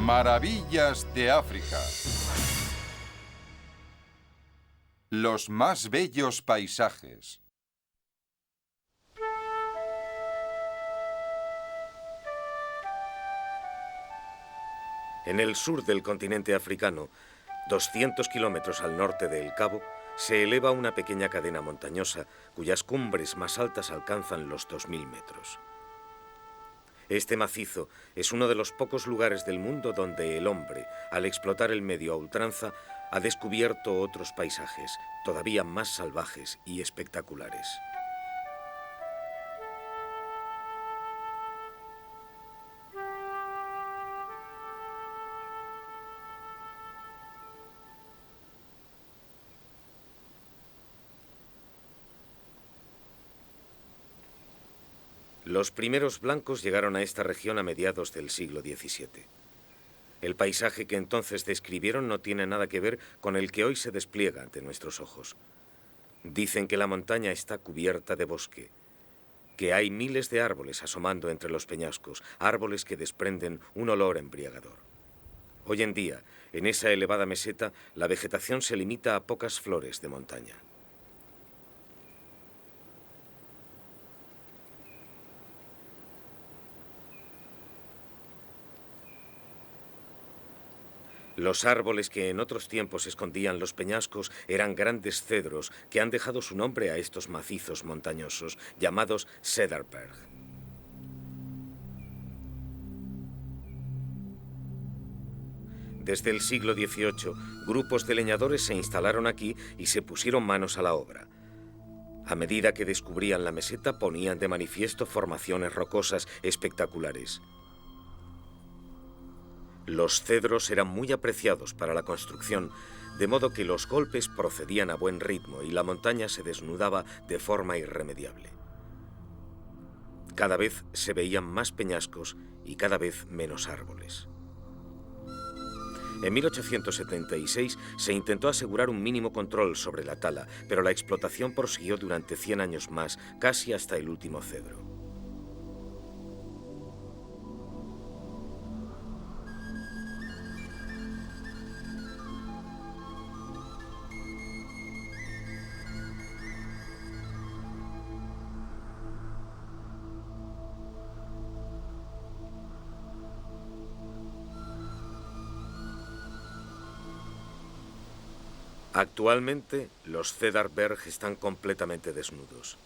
Maravillas de África. Los más bellos paisajes. En el sur del continente africano, 200 kilómetros al norte de El Cabo, se eleva una pequeña cadena montañosa cuyas cumbres más altas alcanzan los 2000 metros. Este macizo es uno de los pocos lugares del mundo donde el hombre, al explotar el medio a ultranza, ha descubierto otros paisajes, todavía más salvajes y espectaculares. Los primeros blancos llegaron a esta región a mediados del siglo XVII. El paisaje que entonces describieron no tiene nada que ver con el que hoy se despliega ante nuestros ojos. Dicen que la montaña está cubierta de bosque, que hay miles de árboles asomando entre los peñascos, árboles que desprenden un olor embriagador. Hoy en día, en esa elevada meseta, la vegetación se limita a pocas flores de montaña. Los árboles que en otros tiempos escondían los peñascos eran grandes cedros que han dejado su nombre a estos macizos montañosos, llamados Cederberg. Desde el siglo XVIII, grupos de leñadores se instalaron aquí y se pusieron manos a la obra. A medida que descubrían la meseta, ponían de manifiesto formaciones rocosas espectaculares. Los cedros eran muy apreciados para la construcción, de modo que los golpes procedían a buen ritmo y la montaña se desnudaba de forma irremediable. Cada vez se veían más peñascos y cada vez menos árboles. En 1876 se intentó asegurar un mínimo control sobre la tala, pero la explotación prosiguió durante 100 años más, casi hasta el último cedro. Actualmente, los Cederberg están completamente desnudos.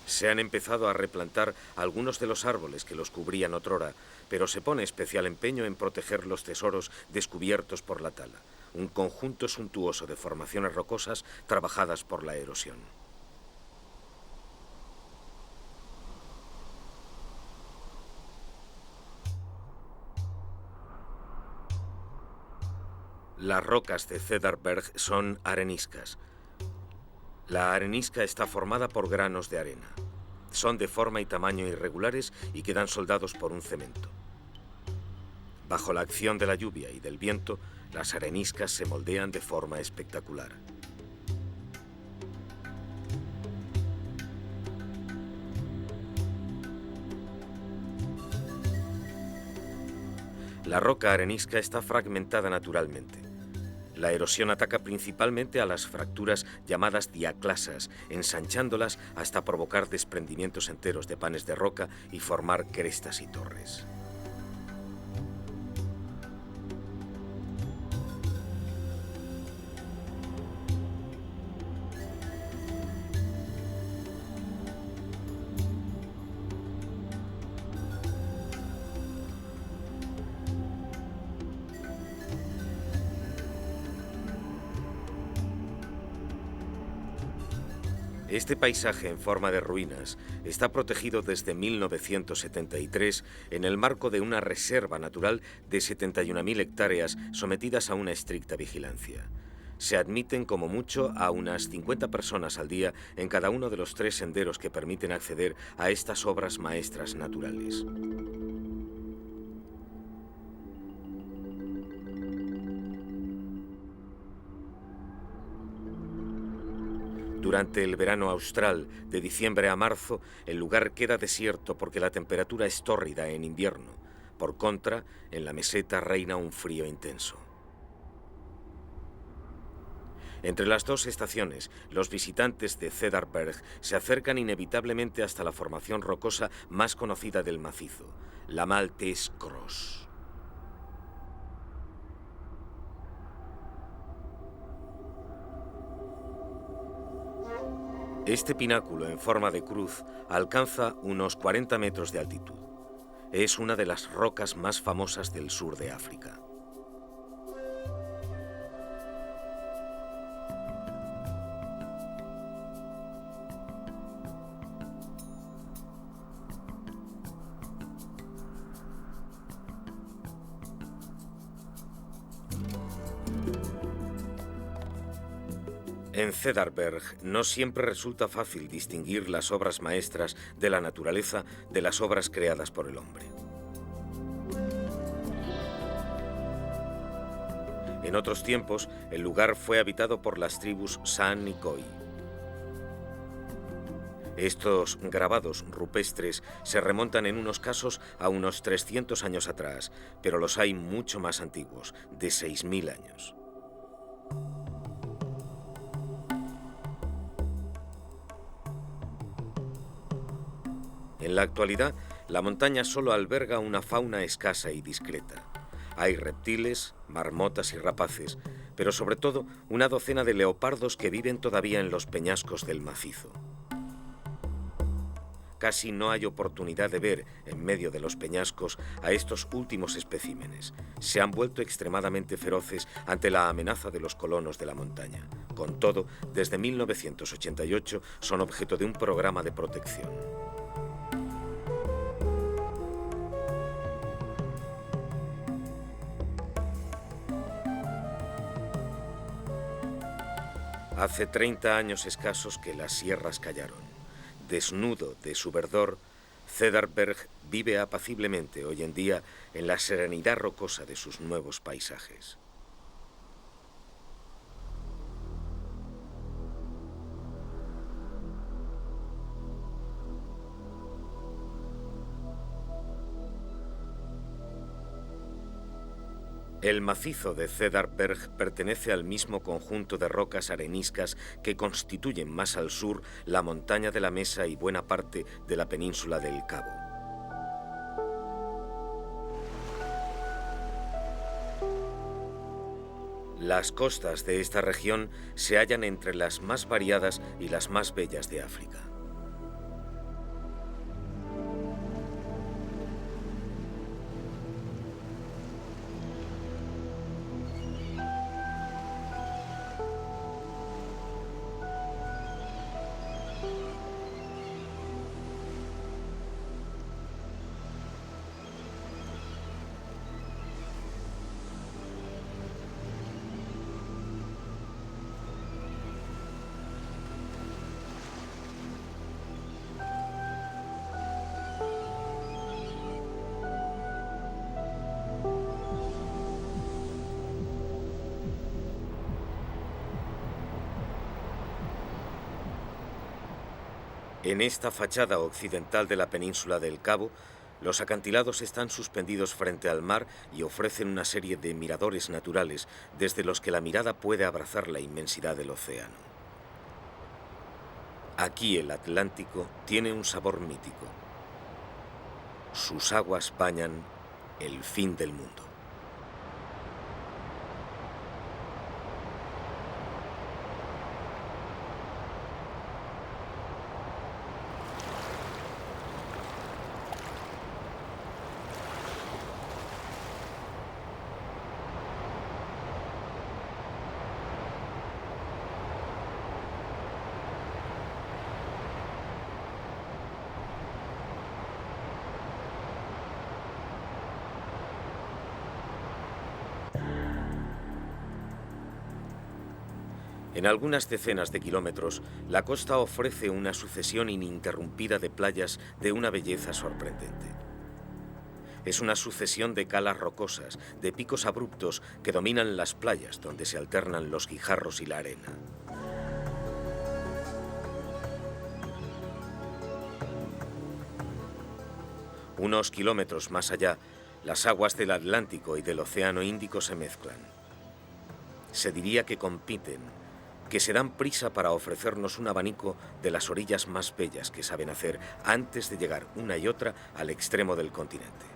Se han empezado a replantar algunos de los árboles que los cubrían otrora, pero se pone especial empeño en proteger los tesoros descubiertos por la tala, un conjunto suntuoso de formaciones rocosas trabajadas por la erosión. Las rocas de Cederberg son areniscas. La arenisca está formada por granos de arena. Son de forma y tamaño irregulares y quedan soldados por un cemento. Bajo la acción de la lluvia y del viento, las areniscas se moldean de forma espectacular. La roca arenisca está fragmentada naturalmente. La erosión ataca principalmente a las fracturas llamadas diaclasas, ensanchándolas hasta provocar desprendimientos enteros de panes de roca y formar crestas y torres. Este paisaje en forma de ruinas está protegido desde 1973 en el marco de una reserva natural de 71.000 hectáreas sometidas a una estricta vigilancia. Se admiten como mucho a unas 50 personas al día en cada uno de los 3 senderos que permiten acceder a estas obras maestras naturales. Durante el verano austral, de diciembre a marzo, el lugar queda desierto porque la temperatura es tórrida en invierno. Por contra, en la meseta reina un frío intenso. Entre las dos estaciones, los visitantes de Cedar-Berg se acercan inevitablemente hasta la formación rocosa más conocida del macizo, la Maltese Cross. Este pináculo en forma de cruz alcanza unos 40 metros de altitud. Es una de las rocas más famosas del sur de África. En Cedar-Berg no siempre resulta fácil distinguir las obras maestras de la naturaleza de las obras creadas por el hombre. En otros tiempos, el lugar fue habitado por las tribus San y Khoi. Estos grabados rupestres se remontan en unos casos a unos 300 años atrás, pero los hay mucho más antiguos, de 6000 años. En la actualidad, la montaña solo alberga una fauna escasa y discreta. Hay reptiles, marmotas y rapaces, pero sobre todo una docena de leopardos que viven todavía en los peñascos del macizo. Casi no hay oportunidad de ver, en medio de los peñascos, a estos últimos especímenes. Se han vuelto extremadamente feroces ante la amenaza de los colonos de la montaña. Con todo, desde 1988 son objeto de un programa de protección. Hace 30 años escasos que las sierras callaron. Desnudo de su verdor, Cedar-Berg vive apaciblemente hoy en día en la serenidad rocosa de sus nuevos paisajes. El macizo de Cedar-Berg pertenece al mismo conjunto de rocas areniscas que constituyen más al sur la montaña de la Mesa y buena parte de la península del Cabo. Las costas de esta región se hallan entre las más variadas y las más bellas de África. En esta fachada occidental de la península del Cabo, los acantilados están suspendidos frente al mar y ofrecen una serie de miradores naturales desde los que la mirada puede abrazar la inmensidad del océano. Aquí el Atlántico tiene un sabor mítico. Sus aguas bañan el fin del mundo. En algunas decenas de kilómetros, la costa ofrece una sucesión ininterrumpida de playas de una belleza sorprendente. Es una sucesión de calas rocosas, de picos abruptos que dominan las playas donde se alternan los guijarros y la arena. Unos kilómetros más allá, las aguas del Atlántico y del Océano Índico se mezclan. Se diría que compiten, que se dan prisa para ofrecernos un abanico de las orillas más bellas que saben hacer antes de llegar una y otra al extremo del continente.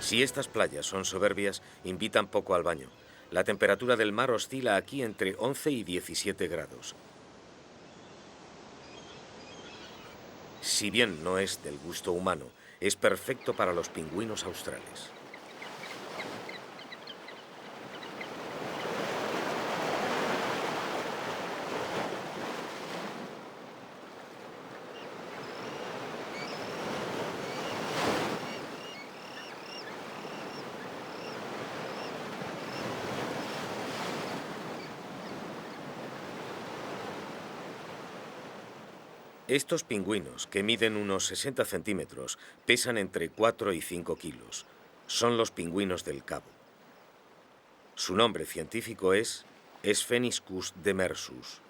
Si estas playas son soberbias, invitan poco al baño. La temperatura del mar oscila aquí entre 11 y 17 grados. Si bien no es del gusto humano, es perfecto para los pingüinos australes. Estos pingüinos, que miden unos 60 centímetros, pesan entre 4 y 5 kilos. Son los pingüinos del Cabo. Su nombre científico es Spheniscus demersus.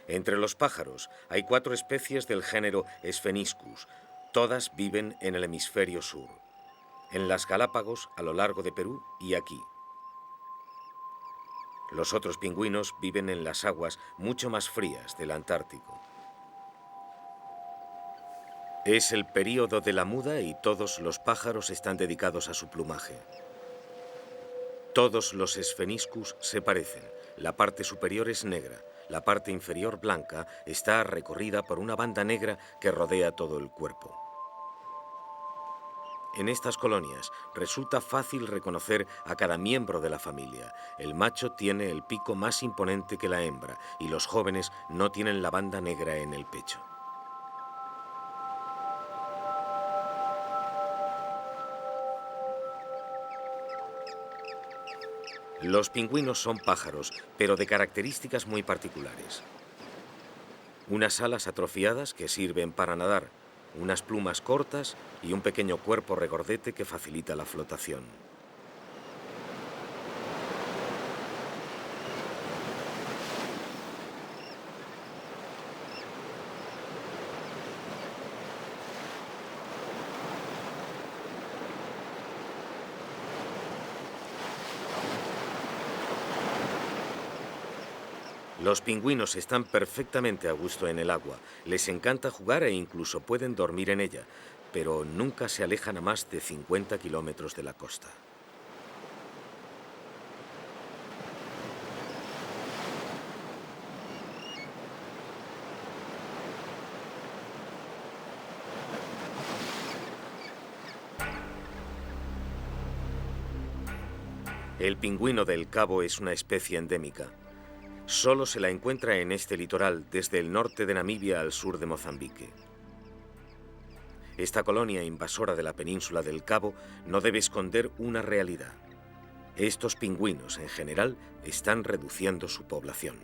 Entre los pájaros hay 4 especies del género Spheniscus. Todas viven en el hemisferio sur, en las Galápagos, a lo largo de Perú y aquí. Los otros pingüinos viven en las aguas mucho más frías del Antártico. Es el período de la muda y todos los pájaros están dedicados a su plumaje. Todos los Spheniscus se parecen. La parte superior es negra, la parte inferior blanca está recorrida por una banda negra que rodea todo el cuerpo. En estas colonias resulta fácil reconocer a cada miembro de la familia. El macho tiene el pico más imponente que la hembra y los jóvenes no tienen la banda negra en el pecho. Los pingüinos son pájaros, pero de características muy particulares. Unas alas atrofiadas que sirven para nadar, unas plumas cortas y un pequeño cuerpo regordete que facilita la flotación. Los pingüinos están perfectamente a gusto en el agua, les encanta jugar e incluso pueden dormir en ella, pero nunca se alejan a más de 50 kilómetros de la costa. El pingüino del Cabo es una especie endémica. Solo se la encuentra en este litoral, desde el norte de Namibia al sur de Mozambique. Esta colonia invasora de la península del Cabo no debe esconder una realidad. Estos pingüinos, en general, están reduciendo su población.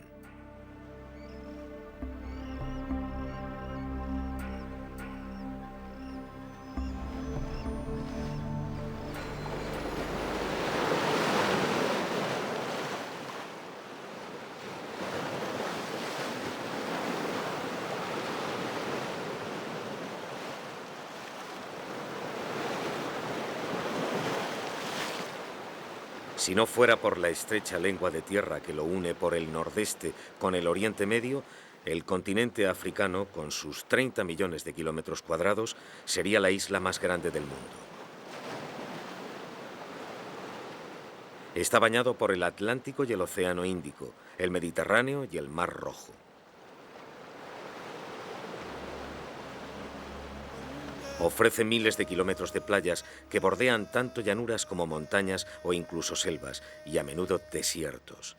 Si no fuera por la estrecha lengua de tierra que lo une por el nordeste con el Oriente Medio, el continente africano, con sus 30 millones de kilómetros cuadrados, sería la isla más grande del mundo. Está bañado por el Atlántico y el Océano Índico, el Mediterráneo y el Mar Rojo. Ofrece miles de kilómetros de playas que bordean tanto llanuras como montañas o incluso selvas, y a menudo desiertos.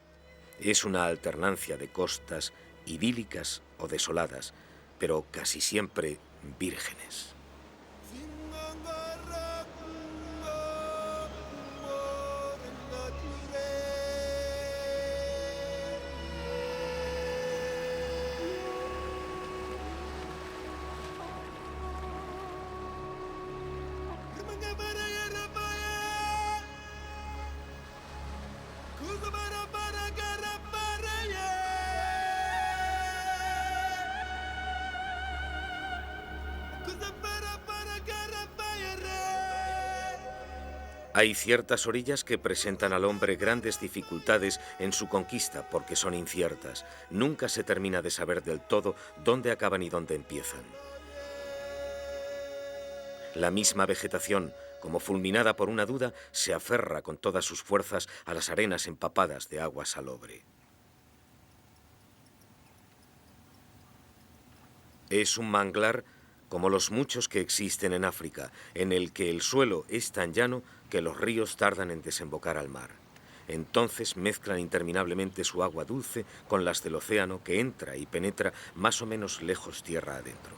Es una alternancia de costas idílicas o desoladas, pero casi siempre vírgenes. Hay ciertas orillas que presentan al hombre grandes dificultades en su conquista porque son inciertas. Nunca se termina de saber del todo dónde acaban y dónde empiezan. La misma vegetación, como fulminada por una duda, se aferra con todas sus fuerzas a las arenas empapadas de agua salobre. Es un manglar como los muchos que existen en África, en el que el suelo es tan llano que los ríos tardan en desembocar al mar. Entonces mezclan interminablemente su agua dulce con las del océano que entra y penetra más o menos lejos tierra adentro.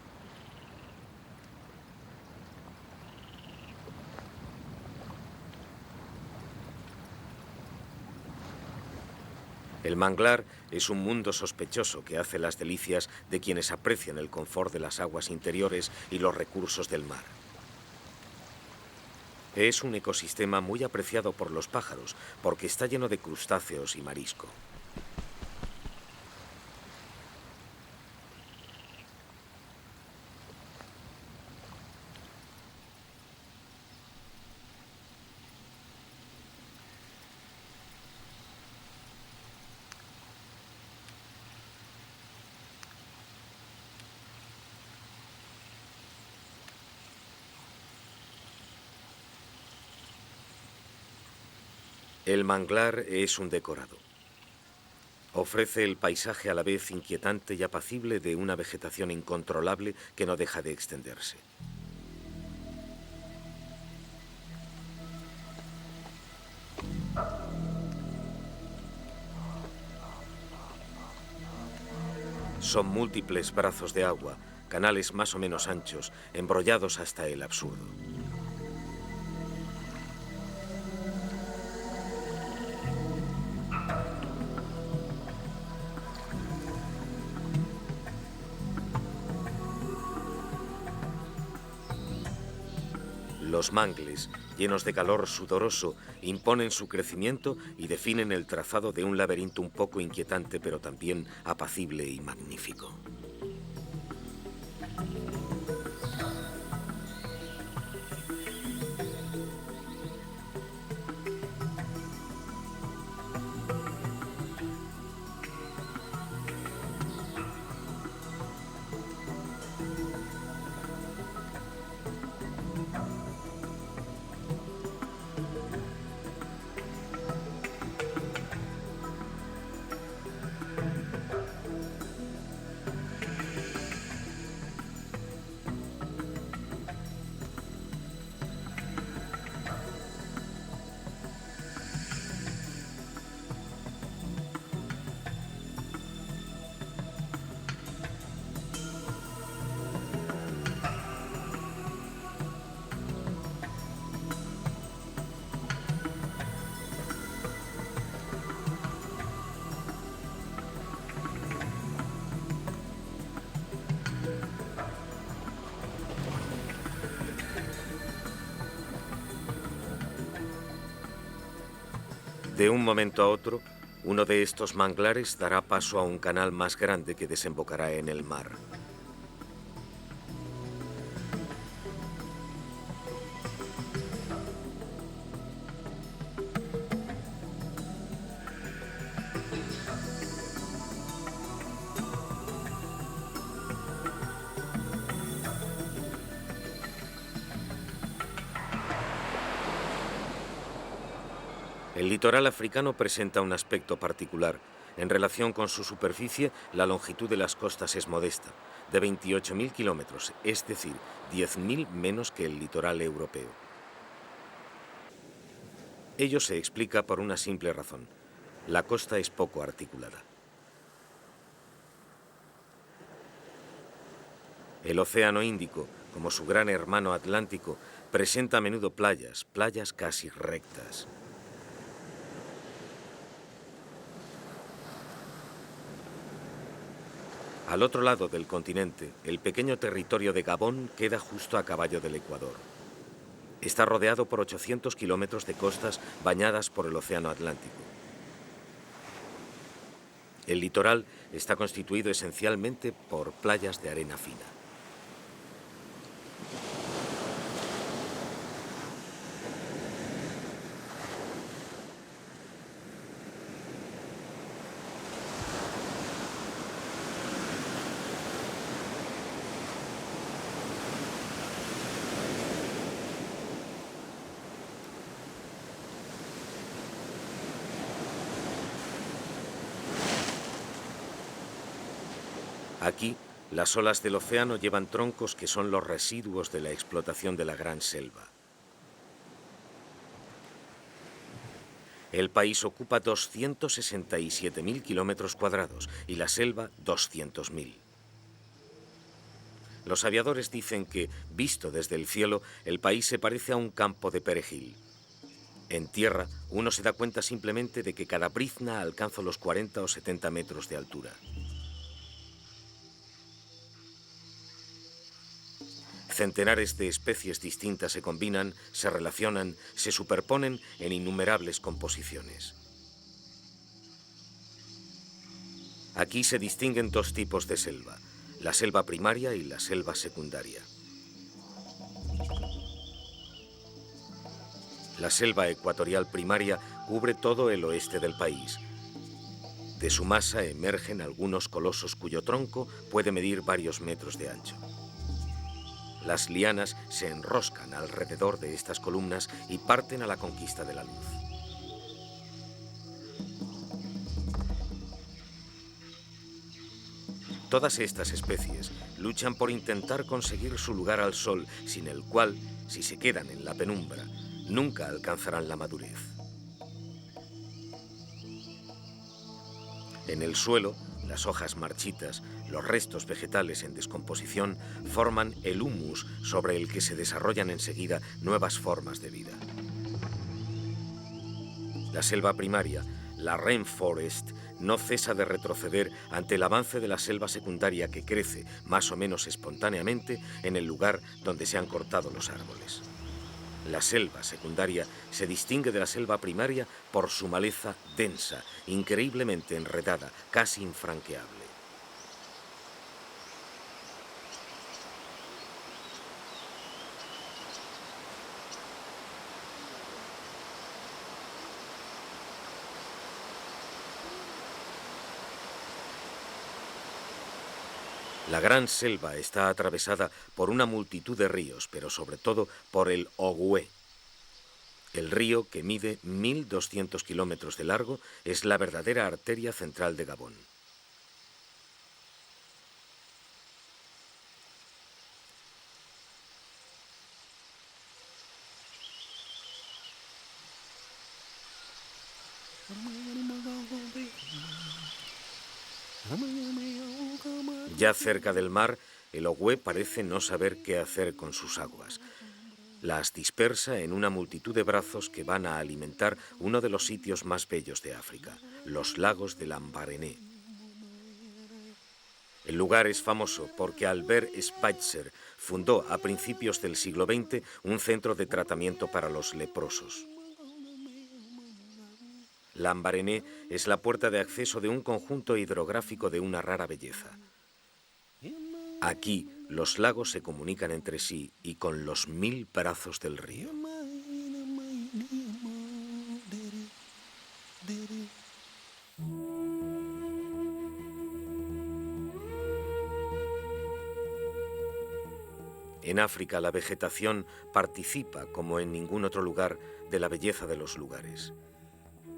El manglar es un mundo sospechoso que hace las delicias de quienes aprecian el confort de las aguas interiores y los recursos del mar. Es un ecosistema muy apreciado por los pájaros porque está lleno de crustáceos y marisco. El manglar es un decorado. Ofrece el paisaje a la vez inquietante y apacible de una vegetación incontrolable que no deja de extenderse. Son múltiples brazos de agua, canales más o menos anchos, embrollados hasta el absurdo. Los mangles, llenos de calor sudoroso, imponen su crecimiento y definen el trazado de un laberinto un poco inquietante, pero también apacible y magnífico. De un momento a otro, uno de estos manglares dará paso a un canal más grande que desembocará en el mar. El litoral africano presenta un aspecto particular. En relación con su superficie, la longitud de las costas es modesta, de 28.000 kilómetros, es decir, 10.000 menos que el litoral europeo. Ello se explica por una simple razón. La costa es poco articulada. El Océano Índico, como su gran hermano Atlántico, presenta a menudo playas casi rectas. Al otro lado del continente, el pequeño territorio de Gabón queda justo a caballo del Ecuador. Está rodeado por 800 kilómetros de costas bañadas por el Océano Atlántico. El litoral está constituido esencialmente por playas de arena fina. Aquí, las olas del océano llevan troncos que son los residuos de la explotación de la Gran Selva. El país ocupa 267.000 kilómetros cuadrados y la selva 200.000. Los aviadores dicen que, visto desde el cielo, el país se parece a un campo de perejil. En tierra, uno se da cuenta simplemente de que cada brizna alcanza los 40 o 70 metros de altura. Centenares de especies distintas se combinan, se relacionan, se superponen en innumerables composiciones. Aquí se distinguen dos tipos de selva, la selva primaria y la selva secundaria. La selva ecuatorial primaria cubre todo el oeste del país. De su masa emergen algunos colosos cuyo tronco puede medir varios metros de ancho. Las lianas se enroscan alrededor de estas columnas y parten a la conquista de la luz. Todas estas especies luchan por intentar conseguir su lugar al sol, sin el cual, si se quedan en la penumbra, nunca alcanzarán la madurez. En el suelo, las hojas marchitas, los restos vegetales en descomposición forman el humus sobre el que se desarrollan enseguida nuevas formas de vida. La selva primaria, la rainforest, no cesa de retroceder ante el avance de la selva secundaria que crece, más o menos espontáneamente, en el lugar donde se han cortado los árboles. La selva secundaria se distingue de la selva primaria por su maleza densa, increíblemente enredada, casi infranqueable. La Gran Selva está atravesada por una multitud de ríos, pero sobre todo por el Ogooué. El río, que mide 1.200 kilómetros de largo, es la verdadera arteria central de Gabón. Ya cerca del mar, el Ogooué parece no saber qué hacer con sus aguas. Las dispersa en una multitud de brazos que van a alimentar uno de los sitios más bellos de África, los lagos de Lambaréné. El lugar es famoso porque Albert Schweitzer fundó a principios del siglo XX un centro de tratamiento para los leprosos. Lambaréné es la puerta de acceso de un conjunto hidrográfico de una rara belleza. Aquí, los lagos se comunican entre sí y con los 1000 brazos del río. En África, la vegetación participa, como en ningún otro lugar, de la belleza de los lugares.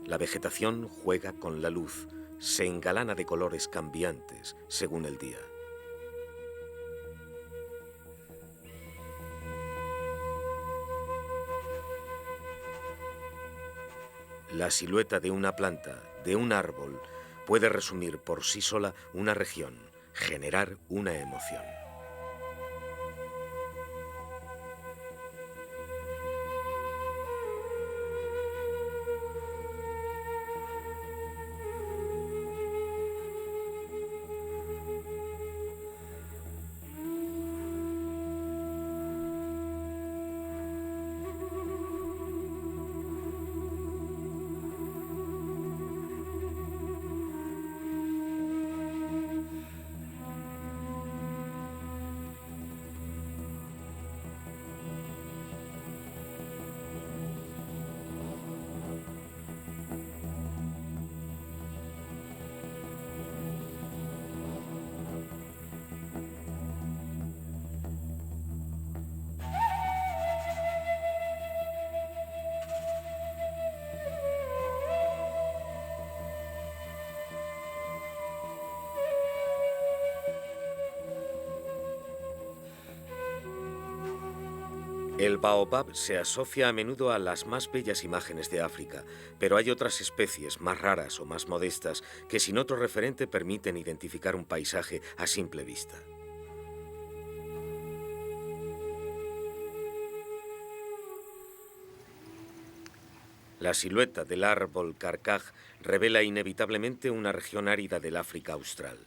La vegetación juega con la luz, se engalana de colores cambiantes según el día. La silueta de una planta, de un árbol, puede resumir por sí sola una región, generar una emoción. El baobab se asocia a menudo a las más bellas imágenes de África, pero hay otras especies más raras o más modestas que sin otro referente permiten identificar un paisaje a simple vista. La silueta del árbol carcaj revela inevitablemente una región árida del África austral.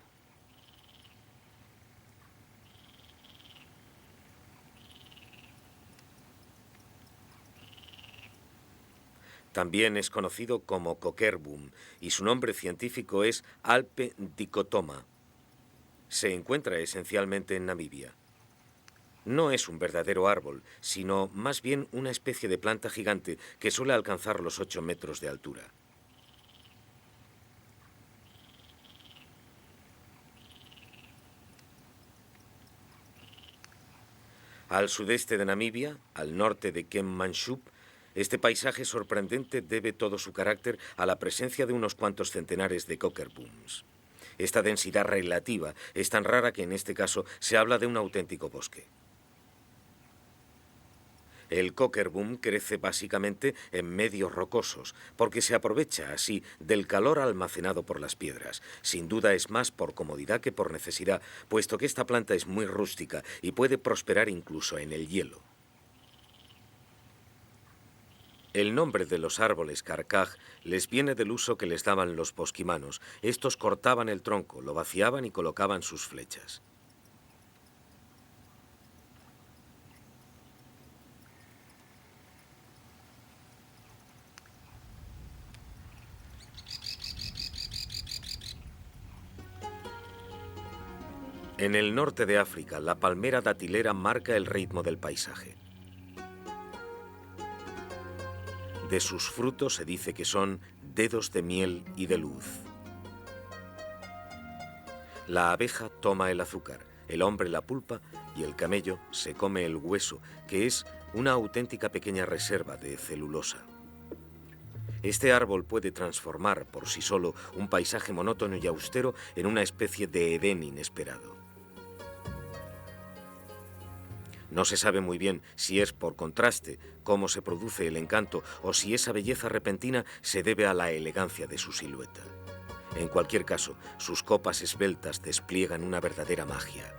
También es conocido como coquerbum y su nombre científico es Alpe dicotoma. Se encuentra esencialmente en Namibia. No es un verdadero árbol, sino más bien una especie de planta gigante que suele alcanzar los 8 metros de altura. Al sudeste de Namibia, al norte de Keetmanshoop, este paisaje sorprendente debe todo su carácter a la presencia de unos cuantos centenares de coquerbums. Esta densidad relativa es tan rara que en este caso se habla de un auténtico bosque. El coquerbum crece básicamente en medios rocosos, porque se aprovecha así del calor almacenado por las piedras. Sin duda es más por comodidad que por necesidad, puesto que esta planta es muy rústica y puede prosperar incluso en el hielo. El nombre de los árboles carcaj les viene del uso que les daban los bosquimanos. Estos cortaban el tronco, lo vaciaban y colocaban sus flechas. En el norte de África, la palmera datilera marca el ritmo del paisaje. De sus frutos se dice que son dedos de miel y de luz. La abeja toma el azúcar, el hombre la pulpa y el camello se come el hueso, que es una auténtica pequeña reserva de celulosa. Este árbol puede transformar por sí solo un paisaje monótono y austero en una especie de Edén inesperado. No se sabe muy bien si es por contraste cómo se produce el encanto o si esa belleza repentina se debe a la elegancia de su silueta. En cualquier caso, sus copas esbeltas despliegan una verdadera magia.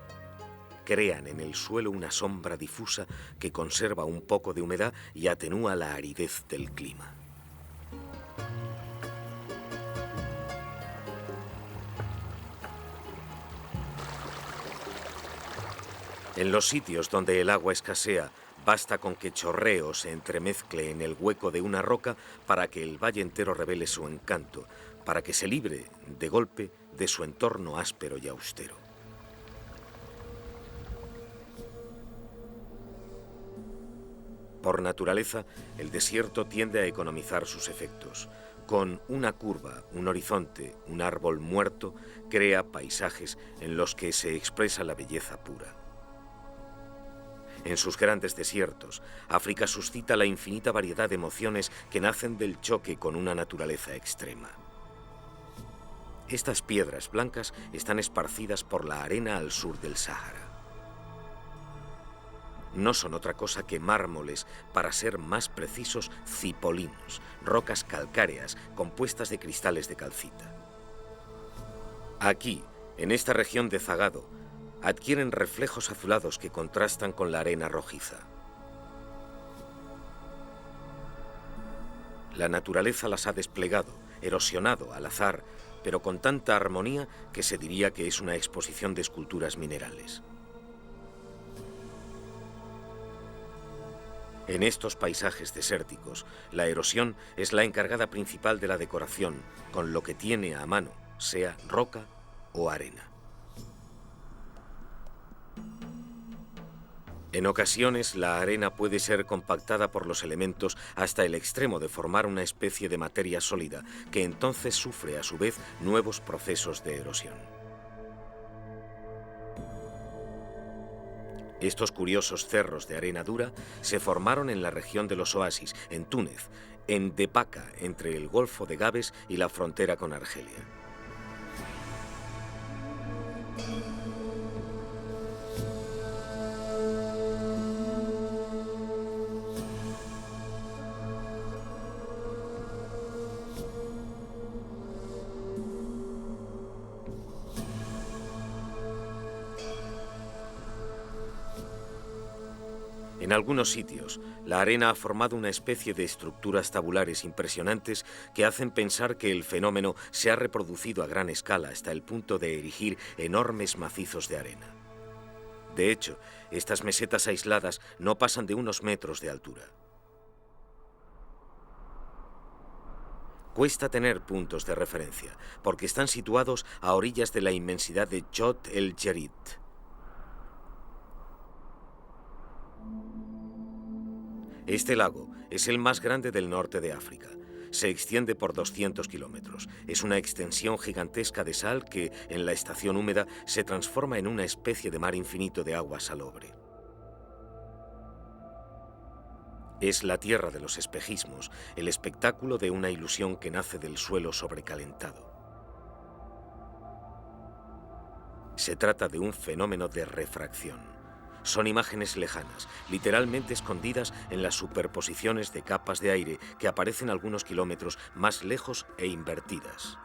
Crean en el suelo una sombra difusa que conserva un poco de humedad y atenúa la aridez del clima. En los sitios donde el agua escasea, basta con que chorree o se entremezcle en el hueco de una roca para que el valle entero revele su encanto, para que se libre, de golpe, de su entorno áspero y austero. Por naturaleza, el desierto tiende a economizar sus efectos. Con una curva, un horizonte, un árbol muerto, crea paisajes en los que se expresa la belleza pura. En sus grandes desiertos, África suscita la infinita variedad de emociones que nacen del choque con una naturaleza extrema. Estas piedras blancas están esparcidas por la arena al sur del Sáhara. No son otra cosa que mármoles, para ser más precisos, cipolinos, rocas calcáreas compuestas de cristales de calcita. Aquí, en esta región de Zagado, adquieren reflejos azulados que contrastan con la arena rojiza. La naturaleza las ha desplegado, erosionado al azar, pero con tanta armonía que se diría que es una exposición de esculturas minerales. En estos paisajes desérticos, la erosión es la encargada principal de la decoración, con lo que tiene a mano, sea roca o arena. En ocasiones, la arena puede ser compactada por los elementos hasta el extremo de formar una especie de materia sólida, que entonces sufre a su vez nuevos procesos de erosión. Estos curiosos cerros de arena dura se formaron en la región de los oasis, en Túnez, en Depaka, entre el Golfo de Gabes y la frontera con Argelia. En algunos sitios, la arena ha formado una especie de estructuras tabulares impresionantes que hacen pensar que el fenómeno se ha reproducido a gran escala hasta el punto de erigir enormes macizos de arena. De hecho, estas mesetas aisladas no pasan de unos metros de altura. Cuesta tener puntos de referencia, porque están situados a orillas de la inmensidad de Chott el Djerid. Este lago es el más grande del norte de África. Se extiende por 200 kilómetros. Es una extensión gigantesca de sal que, en la estación húmeda, se transforma en una especie de mar infinito de agua salobre. Es la tierra de los espejismos, el espectáculo de una ilusión que nace del suelo sobrecalentado. Se trata de un fenómeno de refracción. Son imágenes lejanas, literalmente escondidas en las superposiciones de capas de aire que aparecen algunos kilómetros más lejos e invertidas.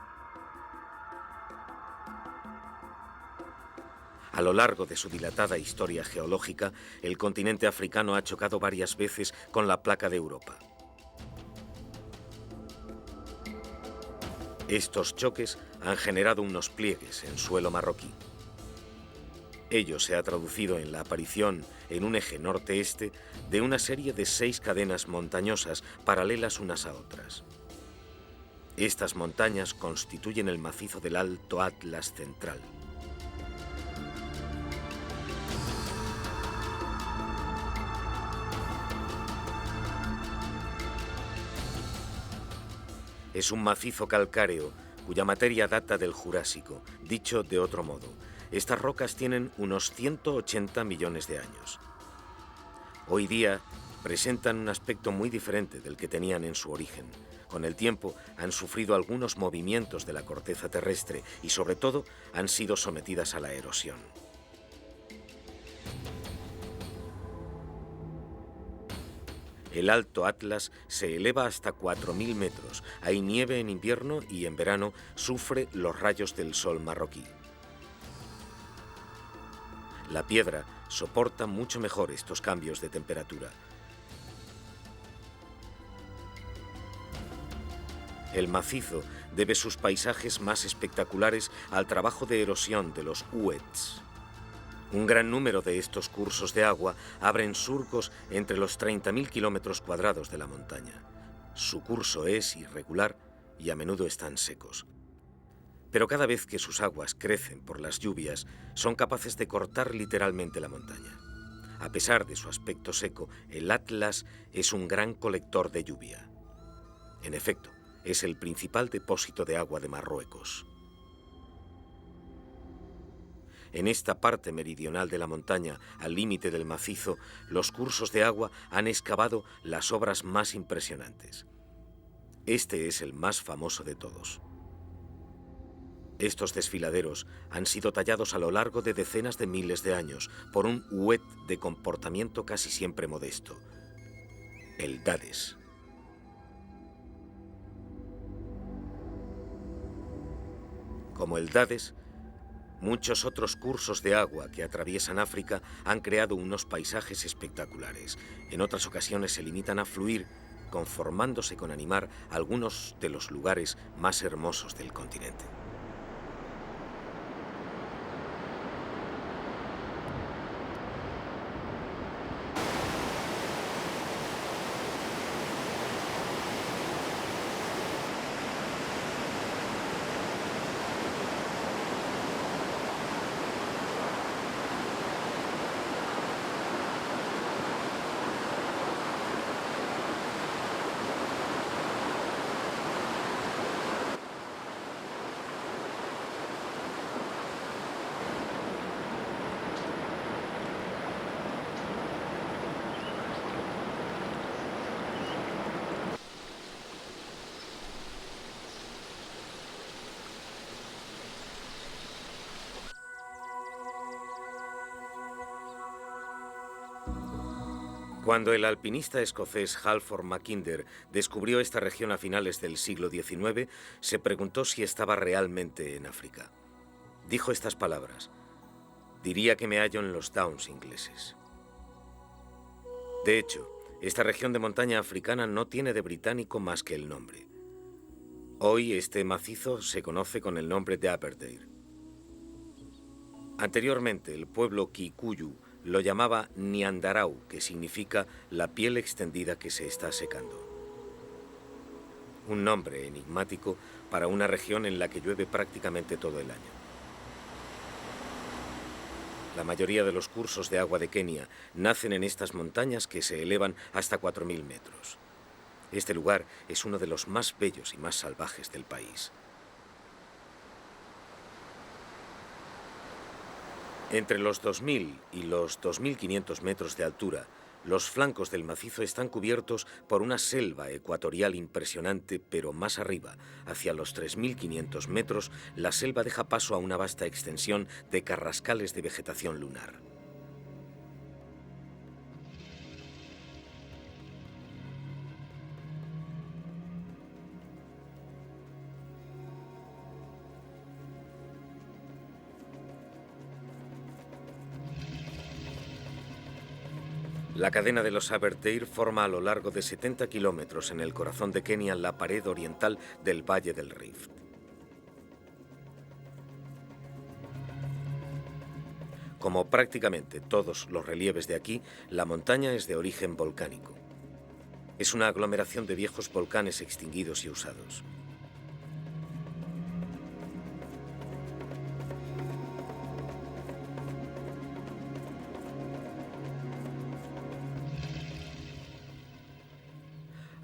A lo largo de su dilatada historia geológica, el continente africano ha chocado varias veces con la placa de Europa. Estos choques han generado unos pliegues en suelo marroquí. Ello se ha traducido en la aparición, en un eje norte-este, de una serie de 6 cadenas montañosas paralelas unas a otras. Estas montañas constituyen el macizo del Alto Atlas Central. Es un macizo calcáreo cuya materia data del Jurásico. Dicho de otro modo, estas rocas tienen unos 180 millones de años. Hoy día presentan un aspecto muy diferente del que tenían en su origen. Con el tiempo han sufrido algunos movimientos de la corteza terrestre y sobre todo han sido sometidas a la erosión. El Alto Atlas se eleva hasta 4.000 metros. Hay nieve en invierno y en verano sufre los rayos del sol marroquí. La piedra soporta mucho mejor estos cambios de temperatura. El macizo debe sus paisajes más espectaculares al trabajo de erosión de los Oueds. Un gran número de estos cursos de agua abren surcos entre los 30.000 kilómetros cuadrados de la montaña. Su curso es irregular y a menudo están secos. Pero cada vez que sus aguas crecen por las lluvias, son capaces de cortar literalmente la montaña. A pesar de su aspecto seco, el Atlas es un gran colector de lluvia. En efecto, es el principal depósito de agua de Marruecos. En esta parte meridional de la montaña, al límite del macizo, los cursos de agua han excavado las obras más impresionantes. Este es el más famoso de todos. Estos desfiladeros han sido tallados a lo largo de decenas de miles de años por un Oued de comportamiento casi siempre modesto, el Dades. Como el Dades, muchos otros cursos de agua que atraviesan África han creado unos paisajes espectaculares. En otras ocasiones se limitan a fluir, conformándose con animar algunos de los lugares más hermosos del continente. Cuando el alpinista escocés Halford Mackinder descubrió esta región a finales del siglo XIX, se preguntó si estaba realmente en África. Dijo estas palabras: diría que me hallo en los Downs ingleses. De hecho, esta región de montaña africana no tiene de británico más que el nombre. Hoy este macizo se conoce con el nombre de Aberdare. Anteriormente, el pueblo Kikuyu lo llamaba Nyandarau, que significa la piel extendida que se está secando. Un nombre enigmático para una región en la que llueve prácticamente todo el año. La mayoría de los cursos de agua de Kenia nacen en estas montañas que se elevan hasta 4.000 metros. Este lugar es uno de los más bellos y más salvajes del país. Entre los 2.000 y los 2.500 metros de altura, los flancos del macizo están cubiertos por una selva ecuatorial impresionante, pero más arriba, hacia los 3.500 metros, la selva deja paso a una vasta extensión de carrascales de vegetación lunar. La cadena de los Aberdare forma a lo largo de 70 kilómetros en el corazón de Kenia la pared oriental del Valle del Rift. Como prácticamente todos los relieves de aquí, la montaña es de origen volcánico. Es una aglomeración de viejos volcanes extinguidos y usados.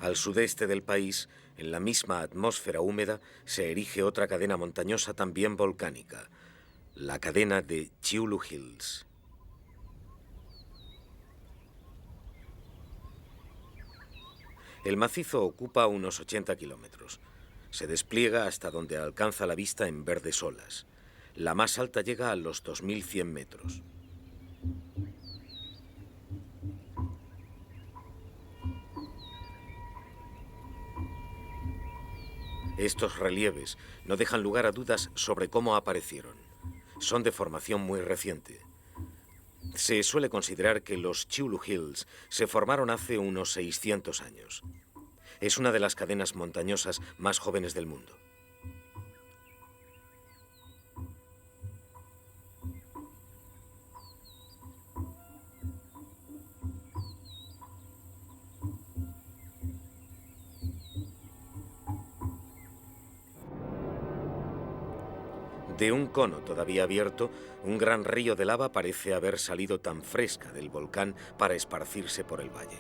Al sudeste del país, en la misma atmósfera húmeda, se erige otra cadena montañosa también volcánica, la cadena de Chyulu Hills. El macizo ocupa unos 80 kilómetros. Se despliega hasta donde alcanza la vista en verdes olas. La más alta llega a los 2.100 metros. Estos relieves no dejan lugar a dudas sobre cómo aparecieron. Son de formación muy reciente. Se suele considerar que los Chyulu Hills se formaron hace unos 600 años. Es una de las cadenas montañosas más jóvenes del mundo. De un cono todavía abierto, un gran río de lava parece haber salido tan fresca del volcán para esparcirse por el valle.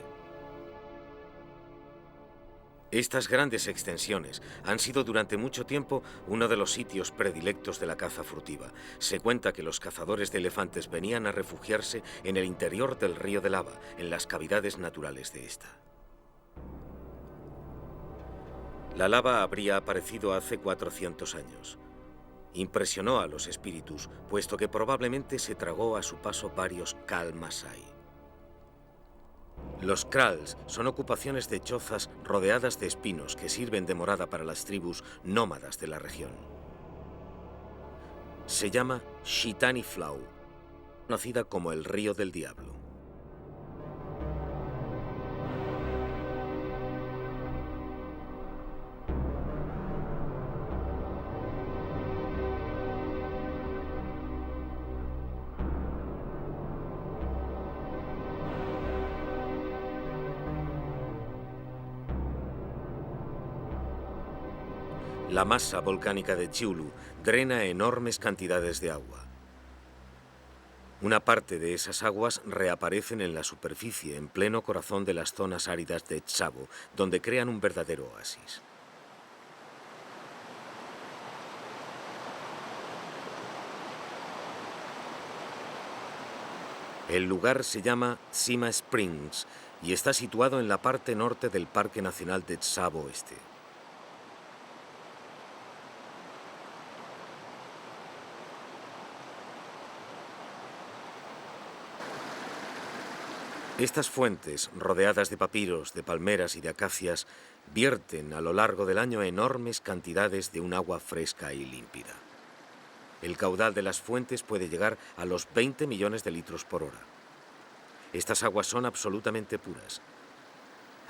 Estas grandes extensiones han sido durante mucho tiempo uno de los sitios predilectos de la caza furtiva. Se cuenta que los cazadores de elefantes venían a refugiarse en el interior del río de lava, en las cavidades naturales de esta. La lava habría aparecido hace 400 años. Impresionó a los espíritus, puesto que probablemente se tragó a su paso varios Kal Masai. Los kraals son ocupaciones de chozas rodeadas de espinos que sirven de morada para las tribus nómadas de la región. Se llama Shitani Flow, conocida como el Río del Diablo. La masa volcánica de Chyulu drena enormes cantidades de agua. Una parte de esas aguas reaparecen en la superficie, en pleno corazón de las zonas áridas de Tsavo, donde crean un verdadero oasis. El lugar se llama Tsima Springs y está situado en la parte norte del Parque Nacional de Tsavo Este. Estas fuentes, rodeadas de papiros, de palmeras y de acacias, vierten a lo largo del año enormes cantidades de un agua fresca y límpida. El caudal de las fuentes puede llegar a los 20 millones de litros por hora. Estas aguas son absolutamente puras.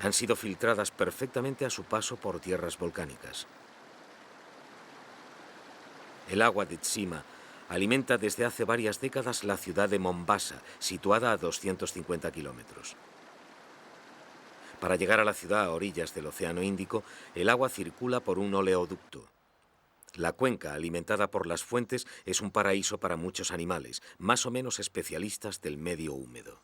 Han sido filtradas perfectamente a su paso por tierras volcánicas. El agua de Tsima alimenta desde hace varias décadas la ciudad de Mombasa, situada a 250 kilómetros. Para llegar a la ciudad a orillas del Océano Índico, el agua circula por un oleoducto. La cuenca, alimentada por las fuentes, es un paraíso para muchos animales, más o menos especialistas del medio húmedo.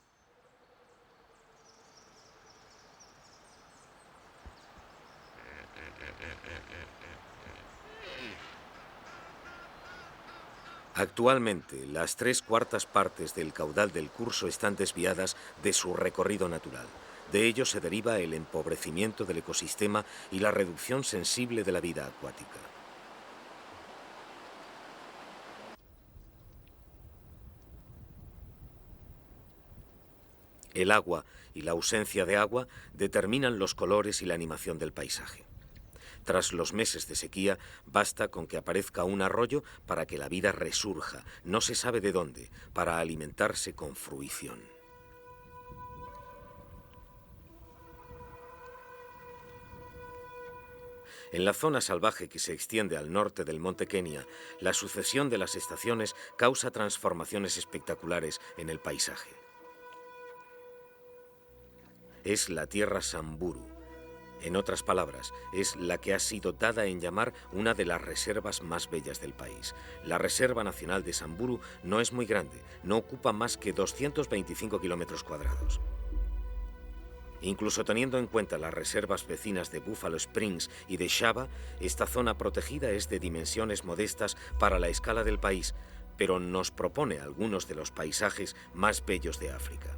Actualmente, las 3/4 partes del caudal del curso están desviadas de su recorrido natural. De ello se deriva el empobrecimiento del ecosistema y la reducción sensible de la vida acuática. El agua y la ausencia de agua determinan los colores y la animación del paisaje. Tras los meses de sequía, basta con que aparezca un arroyo para que la vida resurja, no se sabe de dónde, para alimentarse con fruición. En la zona salvaje que se extiende al norte del monte Kenia, la sucesión de las estaciones causa transformaciones espectaculares en el paisaje. Es la tierra Samburu. En otras palabras, es la que ha sido dada en llamar una de las reservas más bellas del país. La Reserva Nacional de Samburu no es muy grande, no ocupa más que 225 kilómetros cuadrados. Incluso teniendo en cuenta las reservas vecinas de Buffalo Springs y de Shaba, esta zona protegida es de dimensiones modestas para la escala del país, pero nos propone algunos de los paisajes más bellos de África.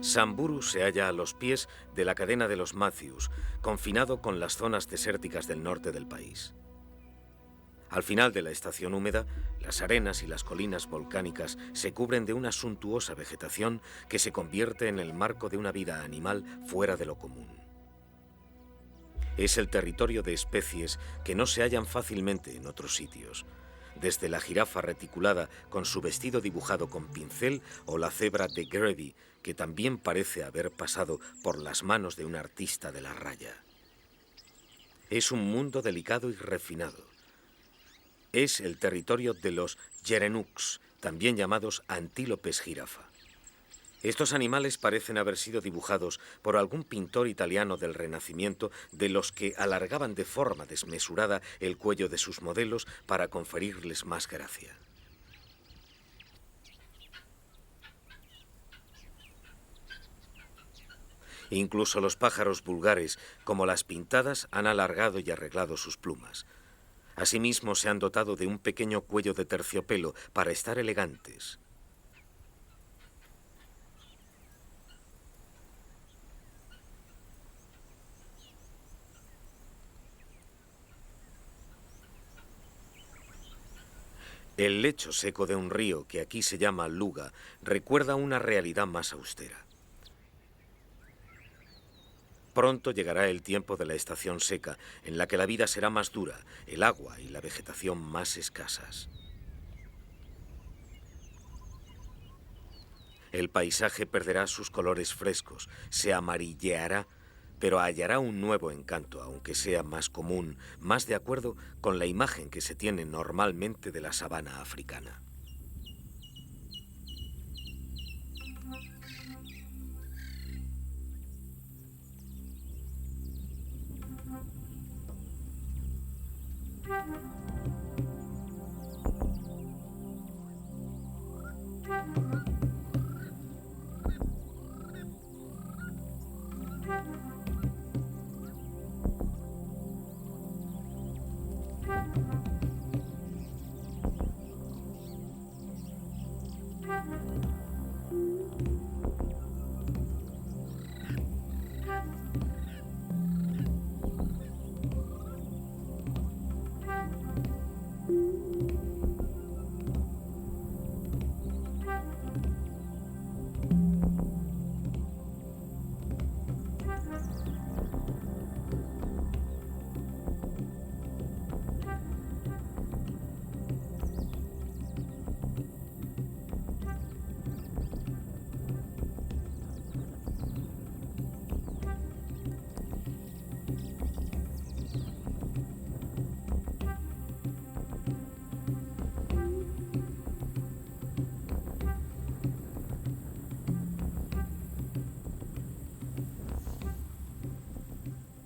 Samburu se halla a los pies de la cadena de los Matthews, confinado con las zonas desérticas del norte del país. Al final de la estación húmeda, las arenas y las colinas volcánicas se cubren de una suntuosa vegetación que se convierte en el marco de una vida animal fuera de lo común. Es el territorio de especies que no se hallan fácilmente en otros sitios, desde la jirafa reticulada con su vestido dibujado con pincel o la cebra de Grevy, que también parece haber pasado por las manos de un artista de la raya. Es un mundo delicado y refinado. Es el territorio de los Gerenux, también llamados antílopes jirafa. Estos animales parecen haber sido dibujados por algún pintor italiano del Renacimiento, de los que alargaban de forma desmesurada el cuello de sus modelos para conferirles más gracia. Incluso los pájaros vulgares, como las pintadas, han alargado y arreglado sus plumas. Asimismo, se han dotado de un pequeño cuello de terciopelo para estar elegantes. El lecho seco de un río, que aquí se llama Luga, recuerda una realidad más austera. Pronto llegará el tiempo de la estación seca, en la que la vida será más dura, el agua y la vegetación más escasas. El paisaje perderá sus colores frescos, se amarilleará, pero hallará un nuevo encanto, aunque sea más común, más de acuerdo con la imagen que se tiene normalmente de la sabana africana.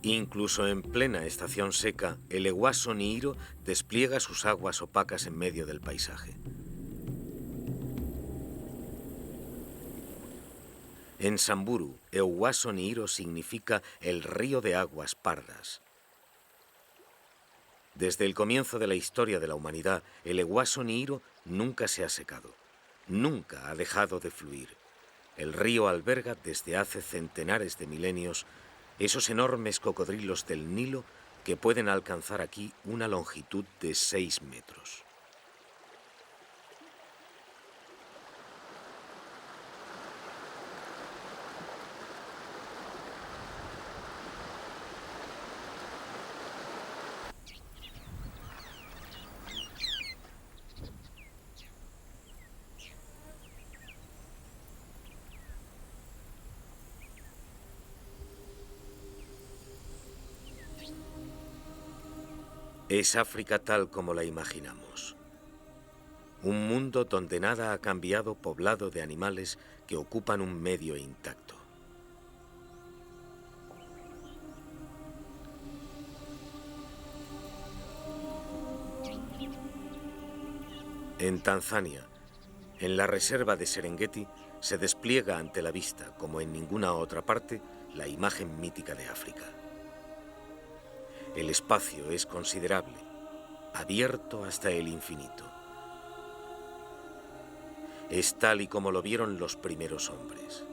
Incluso en plena estación seca, el Ewaso Niiro despliega sus aguas opacas en medio del paisaje. En Samburu, Ewaso Niiro significa el río de aguas pardas. Desde el comienzo de la historia de la humanidad, el Ewaso Niiro nunca se ha secado, nunca ha dejado de fluir. El río alberga desde hace centenares de milenios esos enormes cocodrilos del Nilo que pueden alcanzar aquí una longitud de 6 metros. Es África tal como la imaginamos. Un mundo donde nada ha cambiado, poblado de animales que ocupan un medio intacto. En Tanzania, en la reserva de Serengeti, se despliega ante la vista, como en ninguna otra parte, la imagen mítica de África. El espacio es considerable, abierto hasta el infinito. Es tal y como lo vieron los primeros hombres.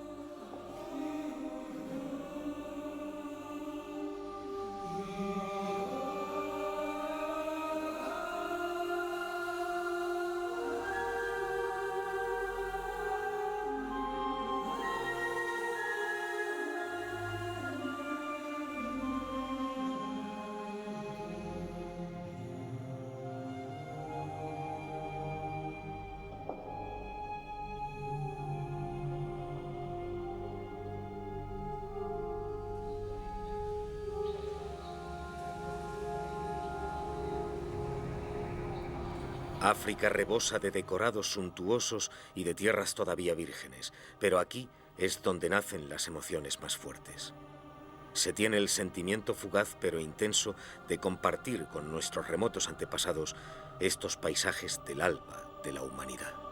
África rebosa de decorados suntuosos y de tierras todavía vírgenes, pero aquí es donde nacen las emociones más fuertes. Se tiene el sentimiento fugaz pero intenso de compartir con nuestros remotos antepasados estos paisajes del alba de la humanidad.